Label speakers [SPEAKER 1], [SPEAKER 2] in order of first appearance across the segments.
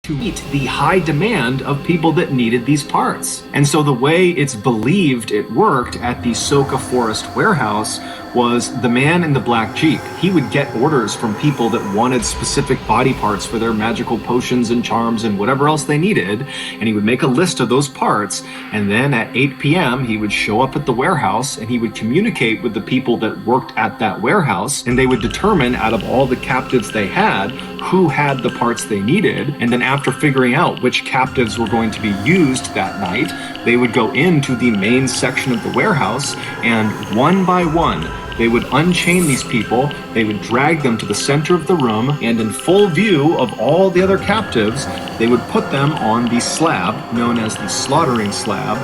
[SPEAKER 1] to meet the high demand of people that needed these parts. And so the way it's believed it worked at the Soka Forest warehouse was the man in the black Jeep. He would get orders from people that wanted specific body parts for their magical potions and charms and whatever else they needed, and he would make a list of those parts, and then at 8 p.m. he would show up at the warehouse and he would communicate with the people that worked at that warehouse, and they would determine out of all the captives they had who had the parts they needed, and then after figuring out which captives were going to be used that night, they would go into the main section of the warehouse, and one by one they would unchain these people, they would drag them to the center of the room, and in full view of all the other captives, they would put them on the slab, known as the slaughtering slab.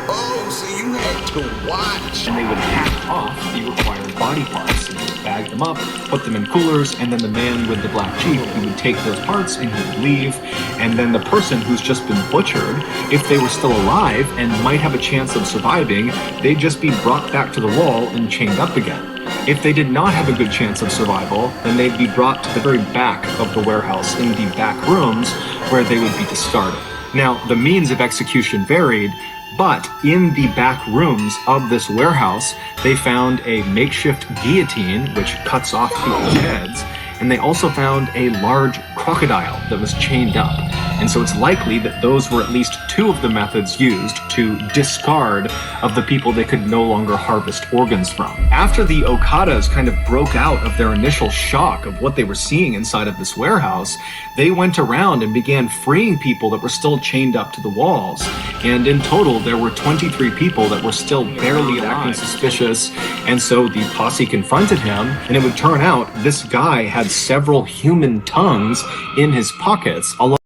[SPEAKER 2] Oh, so you had to watch.
[SPEAKER 1] And they would hack off the required body parts, and they would bag them up, put them in coolers, and then the man with the black Jeep, he would take those parts and he would leave, and then the person who's just been butchered, if they were still alive and might have a chance of surviving, they'd just be brought back to the wall and chained up again. If they did not have a good chance of survival, then they'd be brought to the very back of the warehouse in the back rooms where they would be discarded. Now, the means of execution varied, but in the back rooms of this warehouse, they found a makeshift guillotine, which cuts off people's heads, and they also found a large crocodile that was chained up. And so it's likely that those were at least two of the methods used to discard of the people they could no longer harvest organs from. After the Okadas kind of broke out of their initial shock of what they were seeing inside of this warehouse, they went around and began freeing people that were still chained up to the walls. And in total, there were 23 people that were still barely acting suspicious. And so the posse confronted him, and it would turn out this guy had several human tongues in his pockets, along